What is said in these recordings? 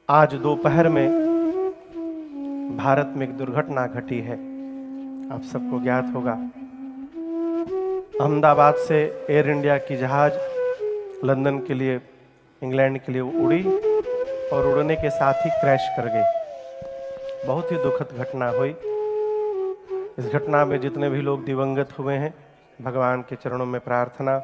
आज दोपहर में भारत में एक दुर्घटना घटी है, आप सबको ज्ञात होगा। अहमदाबाद से एयर इंडिया की जहाज लंदन के लिए, इंग्लैंड के लिए उड़ी और उड़ने के साथ ही क्रैश कर गई। बहुत ही दुखद घटना हुई। इस घटना में जितने भी लोग दिवंगत हुए हैं, भगवान के चरणों में प्रार्थना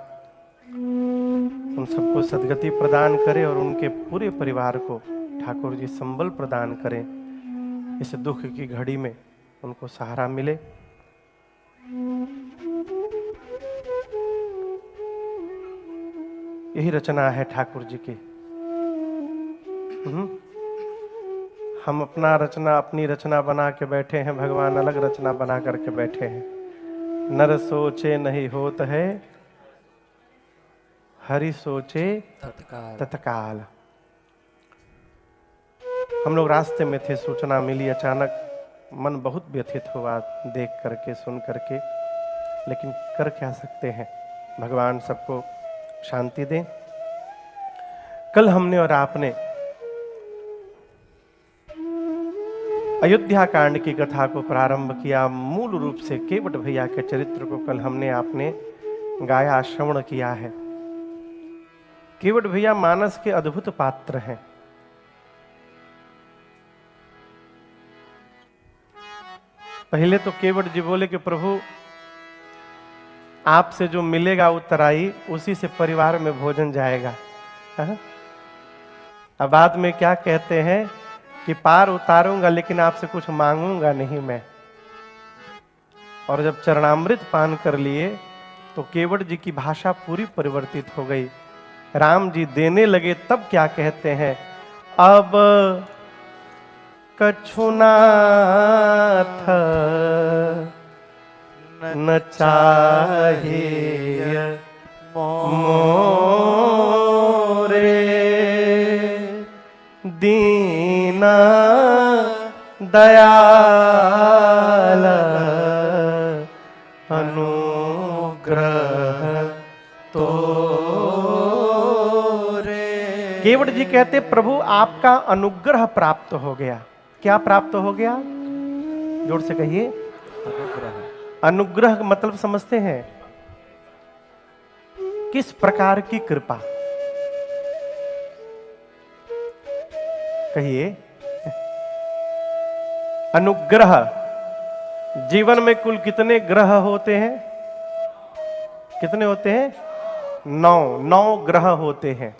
उन सबको सद्गति प्रदान करे और उनके पूरे परिवार को ठाकुर जी संबल प्रदान करें। इस दुख की घड़ी में उनको सहारा मिले। यही रचना है ठाकुर जी की। हम अपनी रचना बना के बैठे हैं, भगवान अलग रचना बना करके बैठे हैं। नर सोचे नहीं होत है, हरि सोचे तत्काल। हम लोग रास्ते में थे, सूचना मिली अचानक, मन बहुत व्यथित हुआ देख करके, सुन करके, लेकिन कर क्या सकते हैं। भगवान सबको शांति दें। कल हमने और आपने अयोध्या कांड की कथा को प्रारंभ किया। मूल रूप से केवट भैया के चरित्र को कल हमने आपने गाया, श्रवण किया है। केवट भैया मानस के अद्भुत पात्र हैं। पहले तो केवट जी बोले कि प्रभु आपसे जो मिलेगा उत्तराई, उसी से परिवार में भोजन जाएगा। अब बाद में क्या कहते हैं कि पार उतारूंगा लेकिन आपसे कुछ मांगूंगा नहीं मैं। और जब चरणामृत पान कर लिए तो केवट जी की भाषा पूरी परिवर्तित हो गई। राम जी देने लगे तब क्या कहते हैं, अब कछु नाथ न चाहिए मोरे, दीना दयाल अनुग्रह तो केवट जी कहते प्रभु आपका अनुग्रह प्राप्त हो गया। क्या प्राप्त हो गया? जोर से कहिए। अनुग्रह। अनुग्रह का मतलब समझते हैं? किस प्रकार की कृपा? कहिए। अनुग्रह। जीवन में कुल कितने ग्रह होते हैं? कितने होते हैं? 9 ग्रह होते हैं।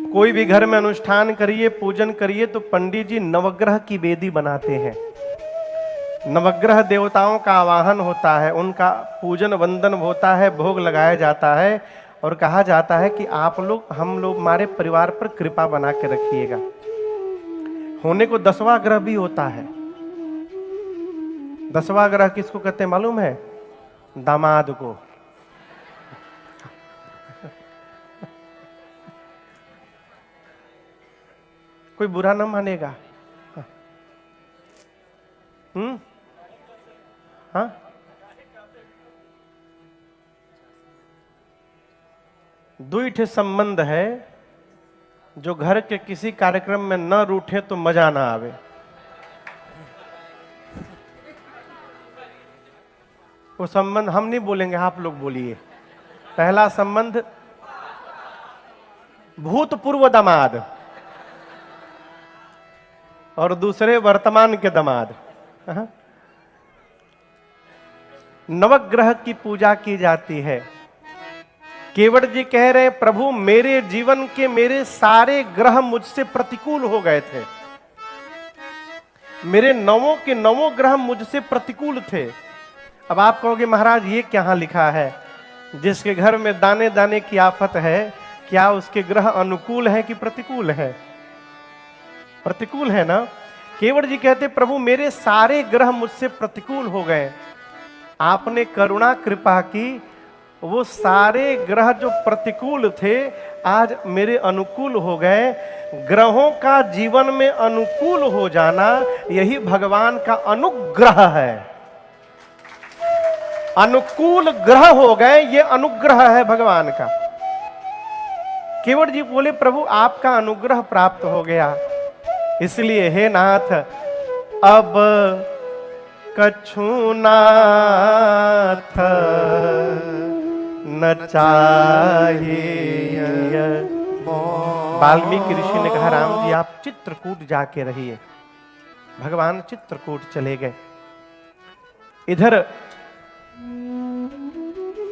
कोई भी घर में अनुष्ठान करिए, पूजन करिए तो पंडित जी नवग्रह की वेदी बनाते हैं। नवग्रह देवताओं का आवाहन होता है, उनका पूजन वंदन होता है, भोग लगाया जाता है और कहा जाता है कि आप लोग, हम लोग, हमारे परिवार पर कृपा बना के रखिएगा। होने को 10वां ग्रह भी होता है। 10वां ग्रह किसको कहते हैं मालूम है? दामाद को। कोई बुरा ना मानेगा। हाँ, दुईठे संबंध है जो घर के किसी कार्यक्रम में न रूठे तो मजा ना आवे। वो संबंध हम नहीं बोलेंगे, आप लोग बोलिए। पहला संबंध भूतपूर्व दामाद और दूसरे वर्तमान के दामाद। नवग्रह की पूजा की जाती है। केवट जी कह रहे हैं प्रभु मेरे जीवन के मेरे सारे ग्रह मुझसे प्रतिकूल हो गए थे। मेरे 9 के 9 ग्रह मुझसे प्रतिकूल थे। अब आप कहोगे महाराज ये क्या लिखा है? जिसके घर में दाने दाने की आफत है, क्या उसके ग्रह अनुकूल है कि प्रतिकूल है? प्रतिकूल है ना। केवट जी कहते प्रभु मेरे सारे ग्रह मुझसे प्रतिकूल हो गए, आपने करुणा कृपा की, वो सारे ग्रह जो प्रतिकूल थे आज मेरे अनुकूल हो गए। ग्रहों का जीवन में अनुकूल हो जाना यही भगवान का अनुग्रह है। अनुकूल ग्रह हो गए, ये अनुग्रह है भगवान का। केवट जी बोले प्रभु आपका अनुग्रह प्राप्त हो गया, इसलिए हे नाथ अब कछु नाथ न चाहिए। वाल्मीकि ऋषि ने कहा राम जी आप चित्रकूट जाके रहिए। भगवान चित्रकूट चले गए। इधर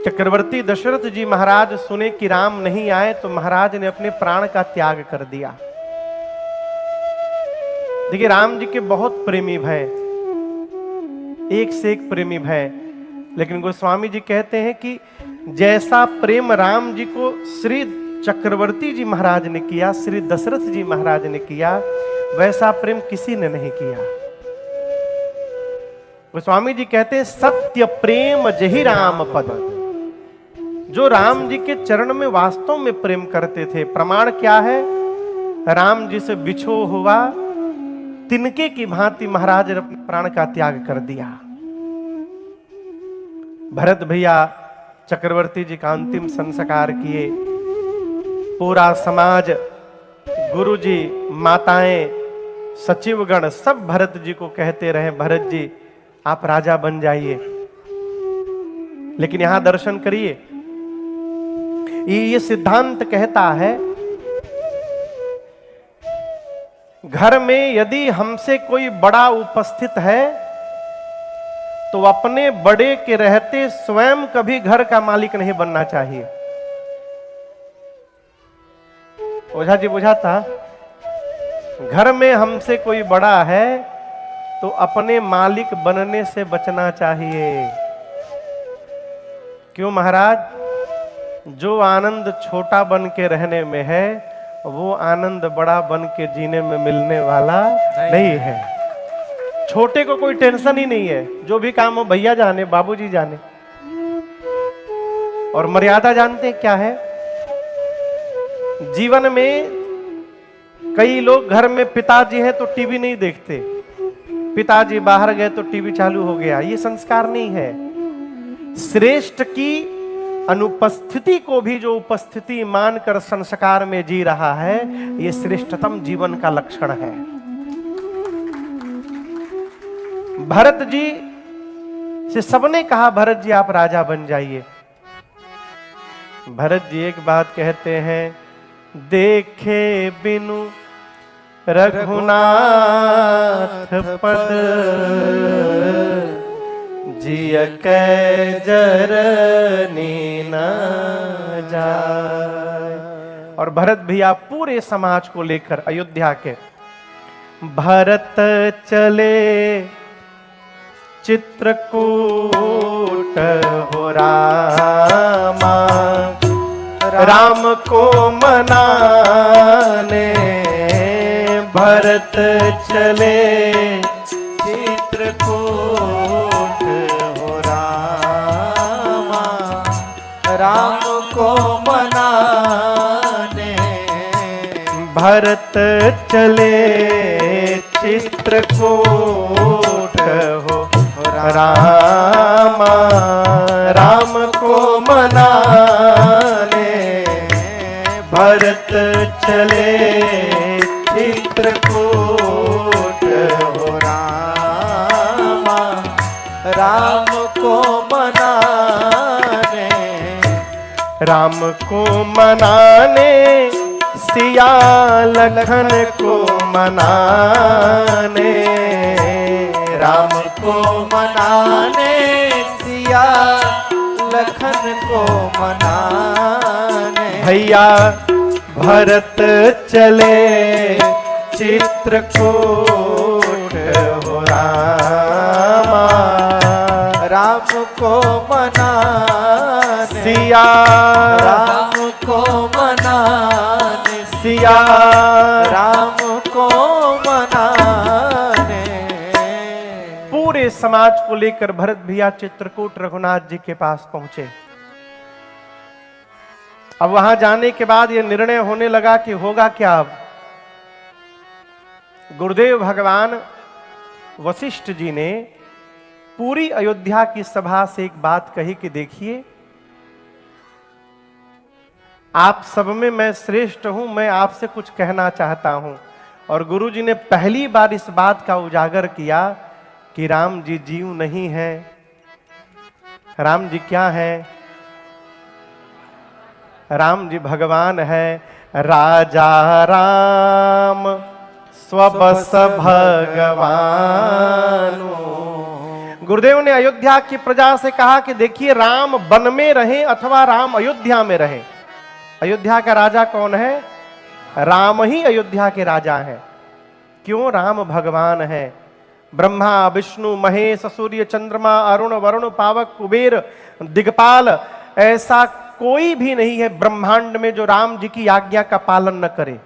चक्रवर्ती दशरथ जी महाराज सुने कि राम नहीं आए तो महाराज ने अपने प्राण का त्याग कर दिया। देखिए राम जी के बहुत प्रेमी भय, एक से एक प्रेमी भय, लेकिन गोस्वामी जी कहते हैं कि जैसा प्रेम राम जी को श्री चक्रवर्ती जी महाराज ने किया, श्री दशरथ जी महाराज ने किया, वैसा प्रेम किसी ने नहीं किया। गोस्वामी जी कहते हैं सत्य प्रेम जहि राम पद। जो राम जी के चरण में वास्तव में प्रेम करते थे, प्रमाण क्या है? राम जी से बिछो हुआ तिनके की भांति महाराज ने अपने प्राण का त्याग कर दिया। भरत भैया चक्रवर्ती जी का अंतिम संस्कार किए। पूरा समाज, गुरुजी, माताएं, सचिवगण सब भरत जी को कहते रहे भरत जी आप राजा बन जाइए। लेकिन यहां दर्शन करिए, ये सिद्धांत कहता है घर में यदि हमसे कोई बड़ा उपस्थित है तो अपने बड़े के रहते स्वयं कभी घर का मालिक नहीं बनना चाहिए। ओझा जी बुझाता, घर में हमसे कोई बड़ा है तो अपने मालिक बनने से बचना चाहिए। क्यों महाराज? जो आनंद छोटा बन के रहने में है वो आनंद बड़ा बन के जीने में मिलने वाला नहीं है। छोटे को कोई टेंशन ही नहीं है, जो भी काम हो भैया जाने, बाबूजी जाने। और मर्यादा जानते हैं क्या है? जीवन में कई लोग घर में पिताजी हैं तो टीवी नहीं देखते, पिताजी बाहर गए तो टीवी चालू हो गया। ये संस्कार नहीं है। श्रेष्ठ की अनुपस्थिति को भी जो उपस्थिति मानकर संस्कार में जी रहा है, ये श्रेष्ठतम जीवन का लक्षण है। भरत जी से सबने कहा भरत जी आप राजा बन जाइए। भरत जी एक बात कहते हैं, देखे बिनु रघुनाथ पद जिय कै जरनी न जाय। और भरत भैया पूरे समाज को लेकर अयोध्या के भरत चले चित्रकूट हो रामा, राम को मनाने भरत चले चित्रकूट हो रामा, राम को मनाने भरत चले चित्रकूट हो रामा, राम को मनाने भरत चले चित्रकूट हो रामा, राम को मनाने, राम को मनाने सिया लखन को मनाने, राम को मनाने सिया लखन को मनाने भैया भरत चले चित्रकूट हो रामा, राम को मनाने सिया, राम को मनाने सिया, राम को मनाने। पूरे समाज को लेकर भरत भैया चित्रकूट रघुनाथ जी के पास पहुंचे। अब वहां जाने के बाद यह निर्णय होने लगा कि होगा क्या। अब गुरुदेव भगवान वशिष्ठ जी ने पूरी अयोध्या की सभा से एक बात कही कि देखिए आप सब में मैं श्रेष्ठ हूं, मैं आपसे कुछ कहना चाहता हूं। और गुरुजी ने पहली बार इस बात का उजागर किया कि राम जी जीव नहीं है। राम जी क्या है? राम जी भगवान है। राजा राम स्वबस भगवान। गुरुदेव ने अयोध्या की प्रजा से कहा कि देखिए, राम वन में रहे अथवा राम अयोध्या में रहे, अयोध्या का राजा कौन है? राम ही अयोध्या के राजा हैं। क्यों? राम भगवान है। ब्रह्मा विष्णु महेश सूर्य चंद्रमा अरुण वरुण पावक कुबेर दिग्पाल, ऐसा कोई भी नहीं है ब्रह्मांड में जो राम जी की आज्ञा का पालन न करे।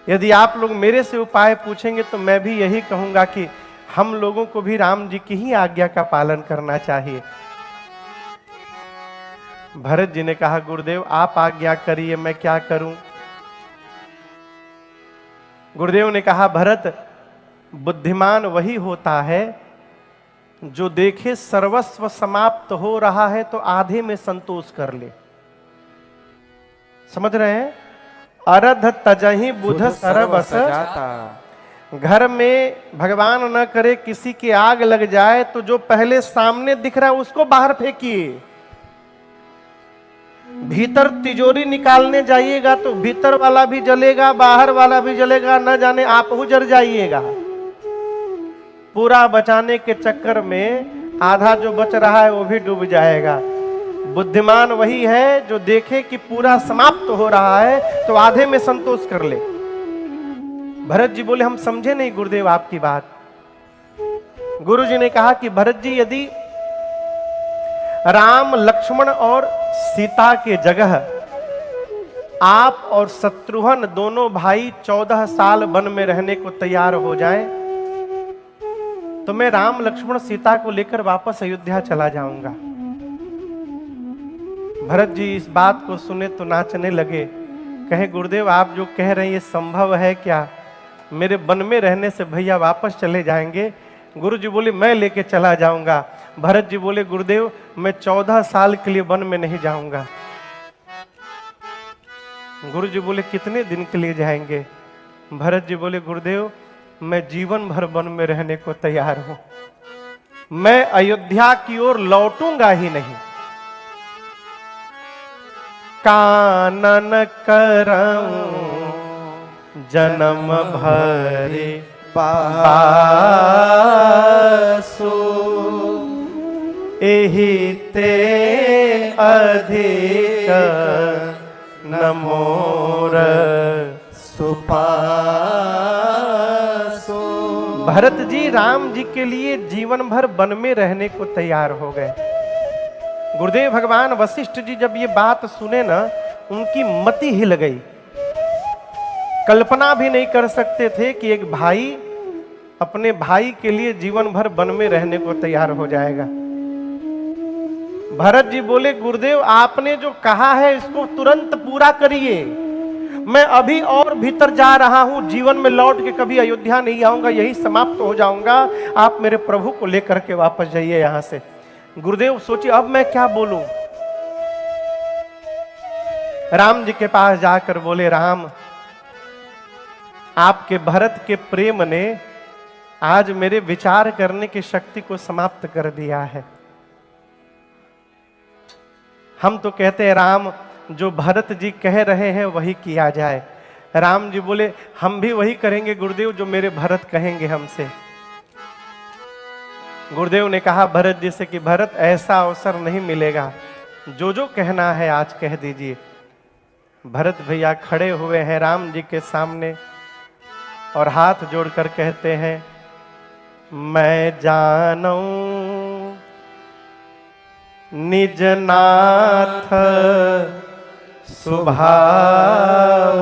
यदि आप लोग मेरे से उपाय पूछेंगे तो मैं भी यही कहूंगा कि हम लोगों को भी राम जी की ही आज्ञा का पालन करना चाहिए। भरत जी ने कहा, गुरुदेव आप आज्ञा करिए, मैं क्या करूं? गुरुदेव ने कहा, भरत, बुद्धिमान वही होता है जो देखे सर्वस्व समाप्त हो रहा है तो आधे में संतोष कर ले। समझ रहे हैं? अरध तजहि बुध सरबस जाता। घर में भगवान न करे किसी की आग लग जाए तो जो पहले सामने दिख रहा है उसको बाहर फेंकिए। भीतर तिजोरी निकालने जाइएगा तो भीतर वाला भी जलेगा, बाहर वाला भी जलेगा, न जाने आप जल जाइएगा। पूरा बचाने के चक्कर में आधा जो बच रहा है वो भी डूब जाएगा। बुद्धिमान वही है जो देखे कि पूरा समाप्त हो रहा है तो आधे में संतोष कर ले। भरत जी बोले, हम समझे नहीं गुरुदेव आपकी बात। गुरु जी ने कहा कि भरत जी, यदि राम लक्ष्मण और सीता के जगह आप और शत्रुघ्न दोनों भाई 14 साल वन में रहने को तैयार हो जाएं, तो मैं राम लक्ष्मण सीता को लेकर वापस अयोध्या चला जाऊंगा। भरत जी इस बात को सुने तो नाचने लगे। कहे, गुरुदेव आप जो कह रहे हैं ये संभव है क्या? मेरे वन में रहने से भैया वापस चले जाएंगे। गुरु जी बोले, मैं लेके चला जाऊंगा। भरत जी बोले, गुरुदेव मैं 14 साल के लिए वन में नहीं जाऊंगा। गुरु जी बोले, कितने दिन के लिए जाएंगे? भरत जी बोले, गुरुदेव मैं जीवन भर वन में रहने को तैयार हूं, मैं अयोध्या की ओर लौटूंगा ही नहीं। कानन करऊं जन्म भरे बासु, एहि ते अधिक न मोर सुपासु। भरत जी राम जी के लिए जीवन भर वन में रहने को तैयार हो गए। गुरुदेव भगवान वशिष्ठ जी जब ये बात सुने ना, उनकी मति हिल गई। कल्पना भी नहीं कर सकते थे कि एक भाई अपने भाई के लिए जीवन भर वन में रहने को तैयार हो जाएगा। भरत जी बोले, गुरुदेव आपने जो कहा है इसको तुरंत पूरा करिए। मैं अभी और भीतर जा रहा हूं, जीवन में लौट के कभी अयोध्या नहीं आऊंगा, यही समाप्त हो जाऊंगा। आप मेरे प्रभु को लेकर के वापस जाइए यहां से। गुरुदेव सोचिए अब मैं क्या बोलूं। राम जी के पास जाकर बोले, राम आपके भरत के प्रेम ने आज मेरे विचार करने की शक्ति को समाप्त कर दिया है। हम तो कहते हैं राम जो भरत जी कह रहे हैं वही किया जाए। राम जी बोले, हम भी वही करेंगे गुरुदेव जो मेरे भरत कहेंगे हमसे। गुरुदेव ने कहा भरत जी से कि भरत ऐसा अवसर नहीं मिलेगा, जो जो कहना है आज कह दीजिए। भरत भैया खड़े हुए हैं राम जी के सामने और हाथ जोड़कर कहते हैं, मैं जानूं निज नाथ स्वभाव,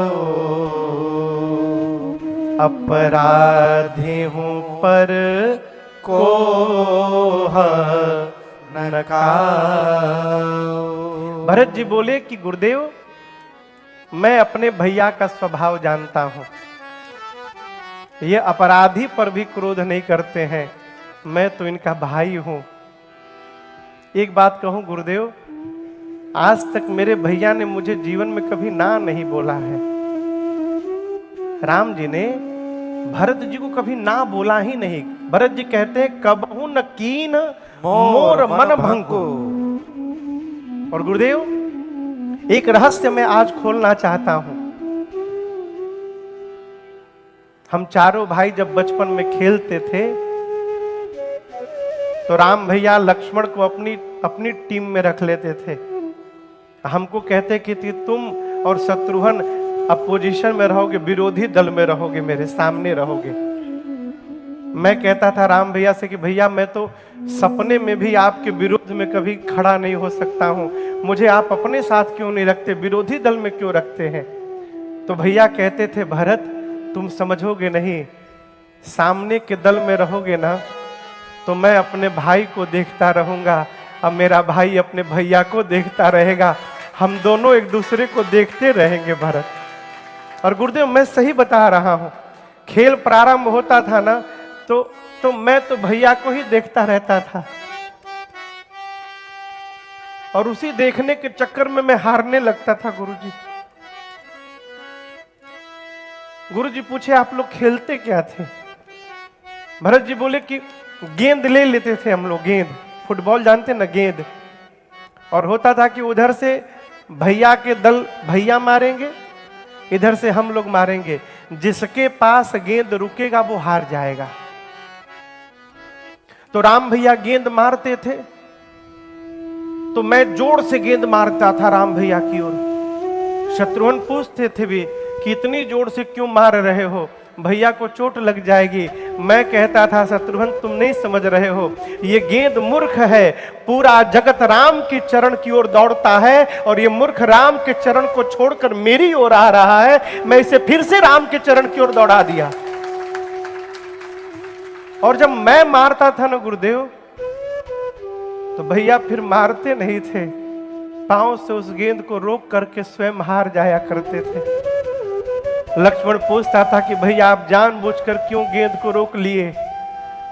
अपराधी हूं पर को न काऊ। भरत जी बोले कि गुरुदेव मैं अपने भैया का स्वभाव जानता हूं, ये अपराधी पर भी क्रोध नहीं करते हैं, मैं तो इनका भाई हूं। एक बात कहूं गुरुदेव, आज तक मेरे भैया ने मुझे जीवन में कभी ना नहीं बोला है। राम जी ने भरत जी को कभी ना बोला ही नहीं। भरत जी कहते हैं कबहू न कीन मोर मन भंगो। और गुरुदेव एक रहस्य मैं आज खोलना चाहता हूं। हम चारों भाई जब बचपन में खेलते थे तो राम भैया लक्ष्मण को अपनी टीम में रख लेते थे। हमको कहते कि तुम और शत्रुघ्न अपोजिशन में रहोगे, विरोधी दल में रहोगे, मेरे सामने रहोगे। मैं कहता था राम भैया से कि भैया मैं तो सपने में भी आपके विरोध में कभी खड़ा नहीं हो सकता हूं, मुझे आप अपने साथ क्यों नहीं रखते, विरोधी दल में क्यों रखते हैं। तो भैया कहते थे भरत तुम समझोगे नहीं, सामने के दल में रहोगे ना तो मैं अपने भाई को देखता रहूंगा, अब मेरा भाई अपने भैया को देखता रहेगा, हम दोनों एक दूसरे को देखते रहेंगे भरत। और गुरुदेव मैं सही बता रहा हूं, खेल प्रारंभ होता था ना तो मैं तो भैया को ही देखता रहता था और उसी देखने के चक्कर में मैं हारने लगता था। गुरुजी पूछे आप लोग खेलते क्या थे। भरत जी बोले कि गेंद ले लेते थे हम लोग, गेंद, फुटबॉल जानते ना, गेंद। और होता था कि उधर से भैया के दल भैया मारेंगे, इधर से हम लोग मारेंगे, जिसके पास गेंद रुकेगा वो हार जाएगा। तो राम भैया गेंद मारते थे तो मैं जोर से गेंद मारता था राम भैया की ओर। शत्रुघ्न पूछते थे भी कि इतनी जोर से क्यों मार रहे हो, भैया को चोट लग जाएगी। मैं कहता था शत्रुघ्न तुम नहीं समझ रहे हो, ये गेंद मूर्ख है, पूरा जगत राम की चरण की ओर दौड़ता है और ये मूर्ख राम के चरण को छोड़कर मेरी ओर आ रहा है, मैं इसे फिर से राम के चरण की ओर दौड़ा दिया। और जब मैं मारता था ना गुरुदेव तो भैया फिर मारते नहीं थे, पांव से उस गेंद को रोक करके स्वयं हार जाया करते थे। लक्ष्मण पूछता था कि भैया आप जानबूझकर क्यों गेंद को रोक लिए।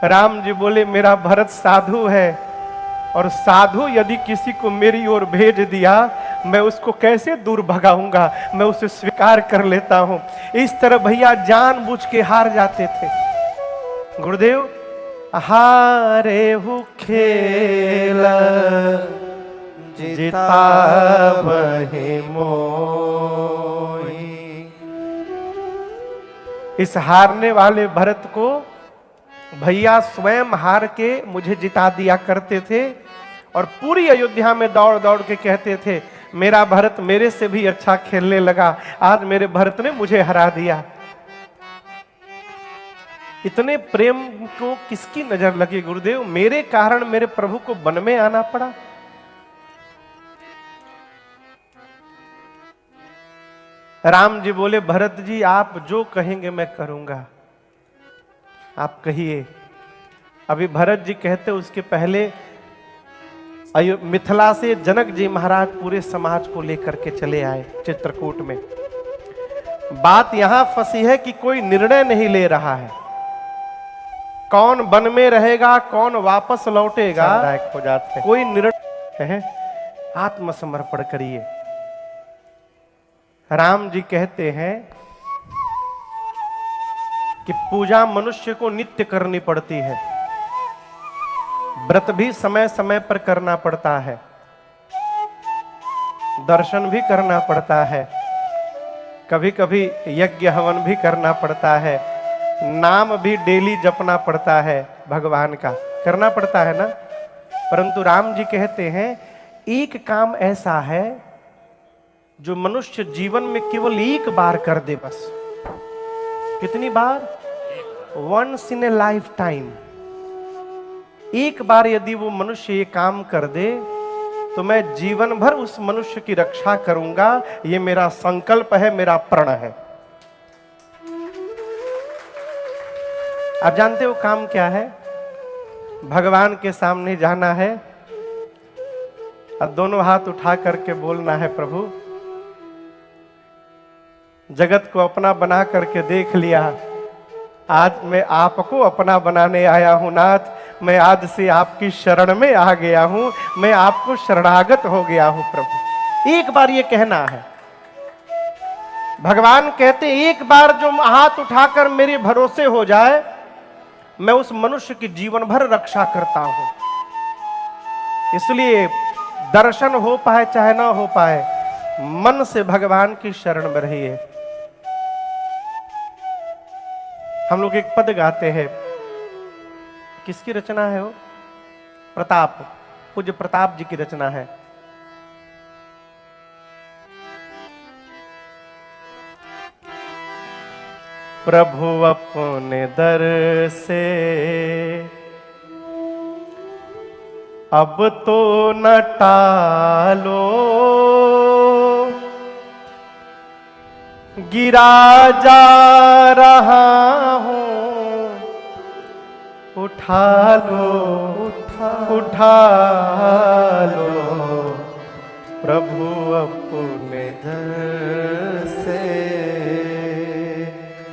राम जी बोले मेरा भरत साधु है और साधु यदि किसी को मेरी ओर भेज दिया मैं उसको कैसे दूर भगाऊंगा, मैं उसे स्वीकार कर लेता हूं। इस तरह भैया जानबूझ के हार जाते थे। गुरुदेव हारे हु खेल जिता वही मोही। इस हारने वाले भरत को भैया स्वयं हार के मुझे जिता दिया करते थे और पूरी अयोध्या में दौड़ दौड़ के कहते थे मेरा भरत मेरे से भी अच्छा खेलने लगा, आज मेरे भरत ने मुझे हरा दिया। इतने प्रेम को किसकी नजर लगी गुरुदेव, मेरे कारण मेरे प्रभु को वन में आना पड़ा। राम जी बोले भरत जी आप जो कहेंगे मैं करूंगा, आप कहिए। अभी भरत जी कहते उसके पहले मिथिला से जनक जी महाराज पूरे समाज को लेकर के चले आए चित्रकूट में। बात यहां फंसी है कि कोई निर्णय नहीं ले रहा है, कौन वन में रहेगा कौन वापस लौटेगा हो जाता है, कोई निर्णय है। आत्मसमर्पण करिए। राम जी कहते हैं कि पूजा मनुष्य को नित्य करनी पड़ती है, व्रत भी समय समय पर करना पड़ता है, दर्शन भी करना पड़ता है, कभी कभी यज्ञ हवन भी करना पड़ता है, नाम भी डेली जपना पड़ता है, भगवान का करना पड़ता है ना। परंतु राम जी कहते हैं एक काम ऐसा है जो मनुष्य जीवन में केवल एक बार कर दे बस। कितनी बार? Once in a lifetime. एक बार यदि वो मनुष्य ये काम कर दे तो मैं जीवन भर उस मनुष्य की रक्षा करूंगा, ये मेरा संकल्प है, मेरा प्रण है। आप जानते हो काम क्या है? भगवान के सामने जाना है और दोनों हाथ उठा करके बोलना है प्रभु जगत को अपना बना करके देख लिया, आज मैं आपको अपना बनाने आया हूं नाथ, मैं आज से आपकी शरण में आ गया हूं, मैं आपको शरणागत हो गया हूं प्रभु। एक बार ये कहना है। भगवान कहते एक बार जो हाथ उठाकर मेरे भरोसे हो जाए, मैं उस मनुष्य की जीवन भर रक्षा करता हूं। इसलिए दर्शन हो पाए चाहे ना हो पाए, मन से भगवान की शरण में रहिए। हम लोग एक पद गाते हैं, किसकी रचना है वो? प्रताप, पूज्य प्रताप जी की रचना है। प्रभु अपने दर से अब तो न टालो, गिरा जा रहा हूं, उठा लो उठा लो। प्रभु अपने दर से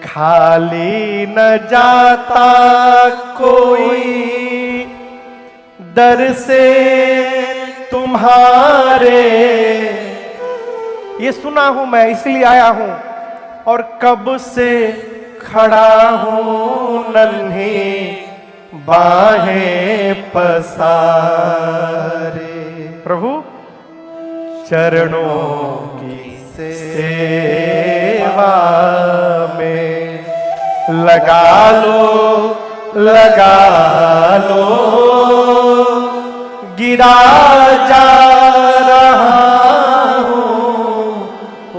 खाली न जाता कोई, दर से तुम्हारे। ये सुना हूं मैं, इसलिए आया हूं, और कब से खड़ा हूं नन्ही बाहें पसारे। प्रभु चरणों की सेवा में लगा लो, गिरा जा रहा हूं,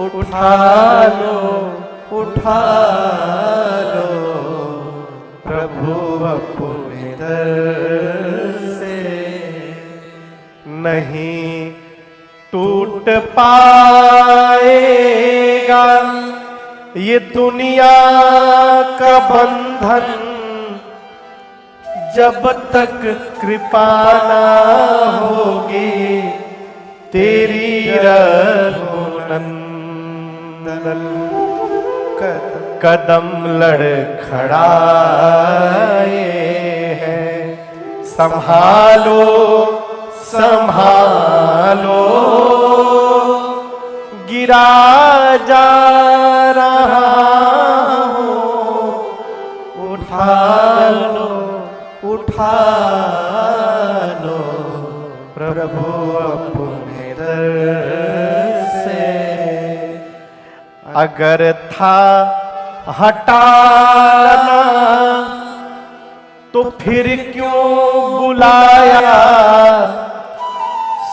उठा लो। प्रभु अपने दर से नहीं टूट पाएगा ये दुनिया का बंधन, जब तक कृपा ना होगी तेरी रघुनंदन। कदम लड़खड़ाए हैं, संभालो गिरा जा रहा हूं, उठा लो। प्रभु अपने दर से अगर था हटाना तो फिर क्यों बुलाया,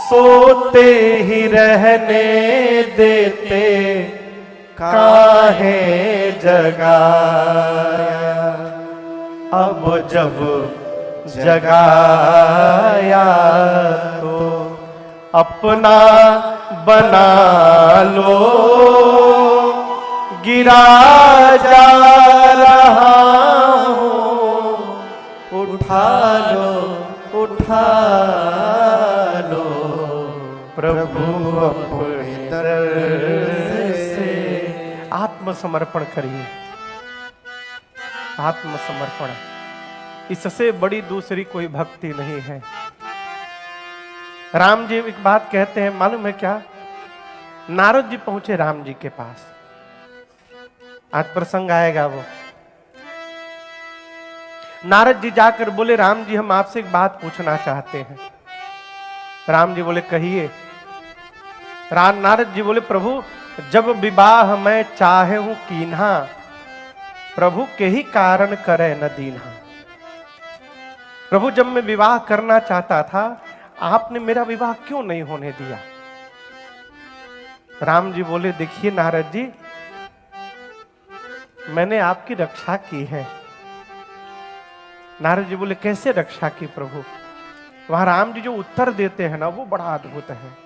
सोते ही रहने देते काहे जगाया। अब जब जगाया तो अपना बना लो, गिरा जा रहा हूं, उठा लो। प्रभु अपने दर से आत्मसमर्पण करिए। आत्मसमर्पण, इससे बड़ी दूसरी कोई भक्ति नहीं है। राम जी एक बात कहते हैं, मालूम है क्या? नारद जी पहुंचे राम जी के पास, आज प्रसंग आएगा वो। नारद जी जाकर बोले, राम जी हम आपसे एक बात पूछना चाहते हैं। राम जी बोले, कहिए। नारद जी बोले, प्रभु जब विवाह मैं चाहे हूं कीन्हा, प्रभु के ही कारण करे न दीन्हा। प्रभु जब मैं विवाह करना चाहता था, आपने मेरा विवाह क्यों नहीं होने दिया? राम जी बोले, देखिए नारद जी, मैंने आपकी रक्षा की है। नारद जी बोले, कैसे रक्षा की प्रभु? वहां राम जी जो उत्तर देते हैं ना, वो बड़ा अद्भुत है।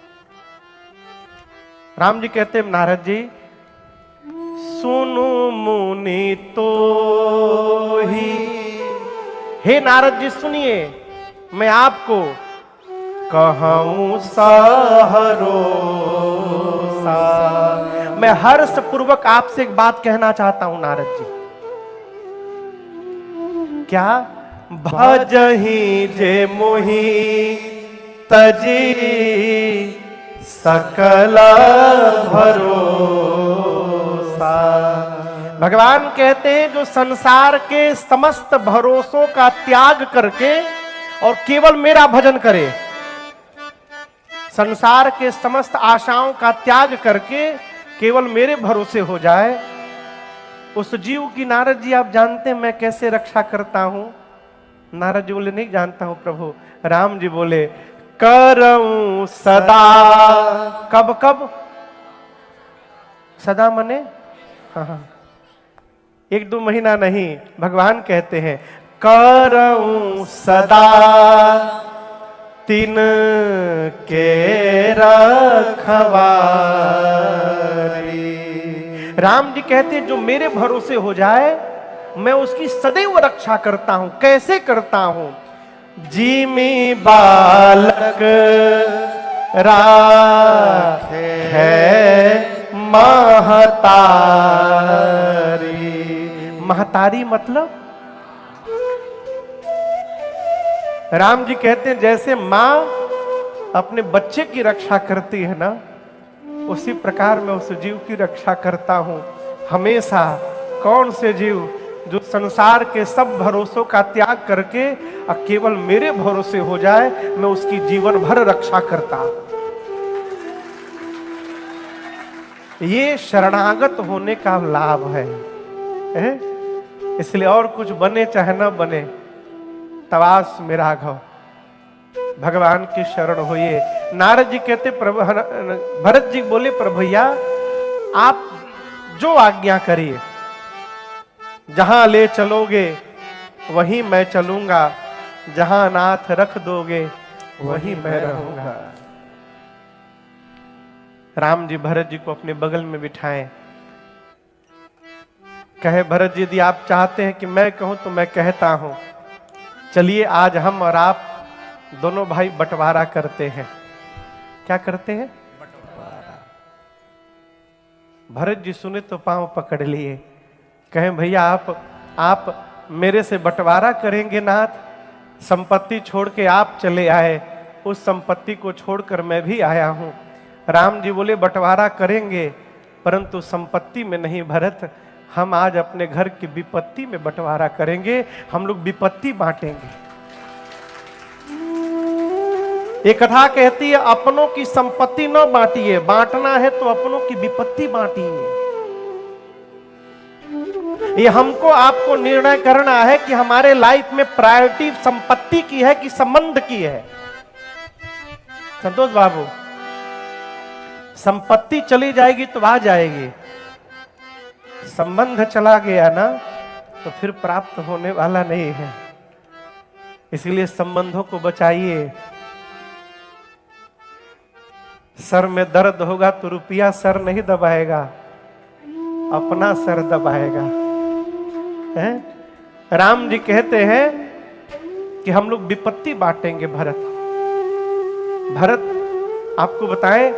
राम जी कहते हैं, नारद जी सुनो मुनि तो ही। हे नारद जी सुनिए, मैं आपको कहूं सहरो सा। मैं हर्ष पूर्वक आपसे एक बात कहना चाहता हूं नारद जी। क्या? भजही जे मोही तजी सकल भरोसा। भगवान कहते हैं जो संसार के समस्त भरोसों का त्याग करके और केवल मेरा भजन करे, संसार के समस्त आशाओं का त्याग करके केवल मेरे भरोसे हो जाए, उस जीव की नारद जी आप जानते हैं मैं कैसे रक्षा करता हूं? नारद जी बोले नहीं जानता हूं प्रभु। राम जी बोले करऊं सदा। कब कब? सदा मने हाँ, 1-2 महीना नहीं। भगवान कहते हैं करऊं सदा तिन के रखवारी। राम जी कहते हैं जो मेरे भरोसे हो जाए मैं उसकी सदैव रक्षा करता हूं। कैसे करता हूं? जीमी बालक राखे महतारी। महतारी मतलब राम जी कहते हैं जैसे मां अपने बच्चे की रक्षा करती है ना, उसी प्रकार मैं उस जीव की रक्षा करता हूं हमेशा। कौन से जीव? जो संसार के सब भरोसों का त्याग करके और केवल मेरे भरोसे हो जाए, मैं उसकी जीवन भर रक्षा करता। ये शरणागत होने का लाभ है? इसलिए और कुछ बने चाहे ना बने, तवास में राघव, भगवान की शरण होइए। नारद जी कहते प्रभु, भरत जी बोले प्रभु भैया आप जो आज्ञा करिए, जहां ले चलोगे वहीं मैं चलूंगा, जहां नाथ रख दोगे वहीं मैं रहूंगा। राम जी भरत जी को अपने बगल में बिठाएं, कहे भरत जी यदि आप चाहते हैं कि मैं कहूं तो मैं कहता हूं, चलिए आज हम और आप दोनों भाई बंटवारा करते हैं। क्या करते हैं? बंटवारा। भरत जी सुने तो पांव पकड़ लिए, कहें भैया आप मेरे से बंटवारा करेंगे नाथ? संपत्ति छोड़ के आप चले आए, उस संपत्ति को छोड़कर मैं भी आया हूं। राम जी बोले बंटवारा करेंगे परंतु संपत्ति में नहीं भरत, हम आज अपने घर की विपत्ति में बंटवारा करेंगे, हम लोग विपत्ति बांटेंगे। ये कथा कहती है अपनों की संपत्ति न बांटिए, बांटना है तो अपनों की विपत्ति बांटिए। ये हमको आपको निर्णय करना है कि हमारे लाइफ में प्रायोरिटी संपत्ति की है कि संबंध की है। संतोष बाबू, संपत्ति चली जाएगी तो आ जाएगी, संबंध चला गया ना तो फिर प्राप्त होने वाला नहीं है। इसलिए संबंधों को बचाइए। सर में दर्द होगा तो रुपया सर नहीं दबाएगा, अपना सर दबाएगा। है? राम जी कहते हैं कि हम लोग विपत्ति बांटेंगे। भरत आपको बताएं,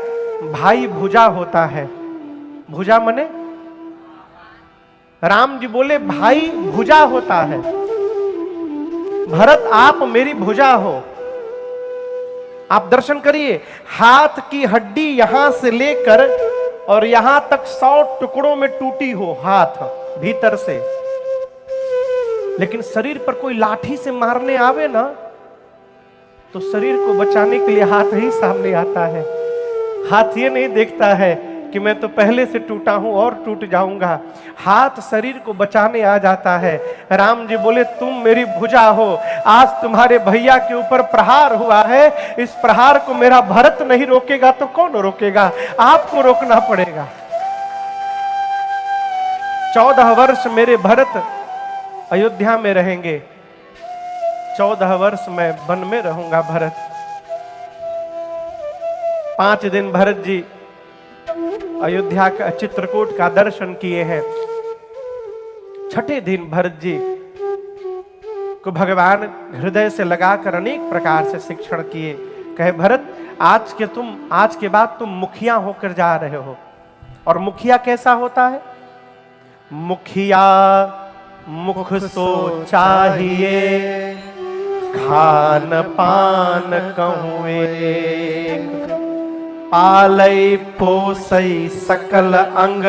भाई भुजा होता है। भुजा मने? राम जी बोले भाई भुजा होता है। भरत आप मेरी भुजा हो। आप दर्शन करिए, हाथ की हड्डी यहां से लेकर और यहां तक 100 टुकड़ों में टूटी हो हाथ भीतर से, लेकिन शरीर पर कोई लाठी से मारने आवे ना तो शरीर को बचाने के लिए हाथ ही सामने आता है। हाथ ये नहीं देखता है कि मैं तो पहले से टूटा हूं और टूट जाऊंगा, हाथ शरीर को बचाने आ जाता है। राम जी बोले तुम मेरी भुजा हो, आज तुम्हारे भैया के ऊपर प्रहार हुआ है, इस प्रहार को मेरा भरत नहीं रोकेगा तो कौन रोकेगा? आपको रोकना पड़ेगा। 14 वर्ष मेरे भरत अयोध्या में रहेंगे, 14 वर्ष मैं वन में रहूंगा भरत। 5 दिन भरत जी अयोध्या का चित्रकूट का दर्शन किए हैं। 6ठे दिन भरत जी को भगवान हृदय से लगाकर अनेक प्रकार से शिक्षण किए। कहे भरत आज के बाद तुम मुखिया होकर जा रहे हो। और मुखिया कैसा होता है? मुखिया मुख सो चाहिए, खान पान कहूँ एक, पालई पोसई सकल अंग,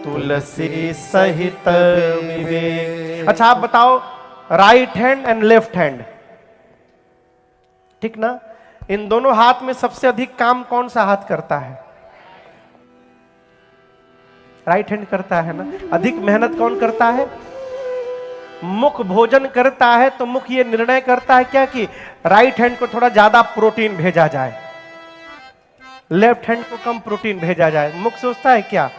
तुलसी सहित विवेक। अच्छा आप बताओ, right hand and left hand, ठीक ना? इन दोनों हाथ में सबसे अधिक काम कौन सा हाथ करता है? राइट हैंड करता है ना। अधिक मेहनत कौन करता है? मुख भोजन करता है तो मुख ये निर्णय करता है क्या कि राइट हैंड को थोड़ा ज्यादा प्रोटीन भेजा जाए, लेफ्ट हैंड को कम प्रोटीन भेजा जाए। मुख सोचता है क्या?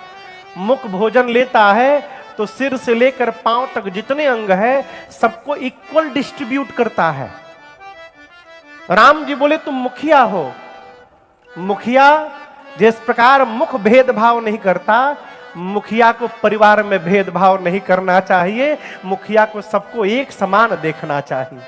मुख भोजन लेता है तो सिर से लेकर पांव तक जितने अंग है सबको इक्वल डिस्ट्रीब्यूट करता है। राम जी बोले तुम मुखिया हो। मुखिया जिस प्रकार मुख भेदभाव नहीं करता, मुखिया को परिवार में भेदभाव नहीं करना चाहिए, मुखिया को सबको एक समान देखना चाहिए।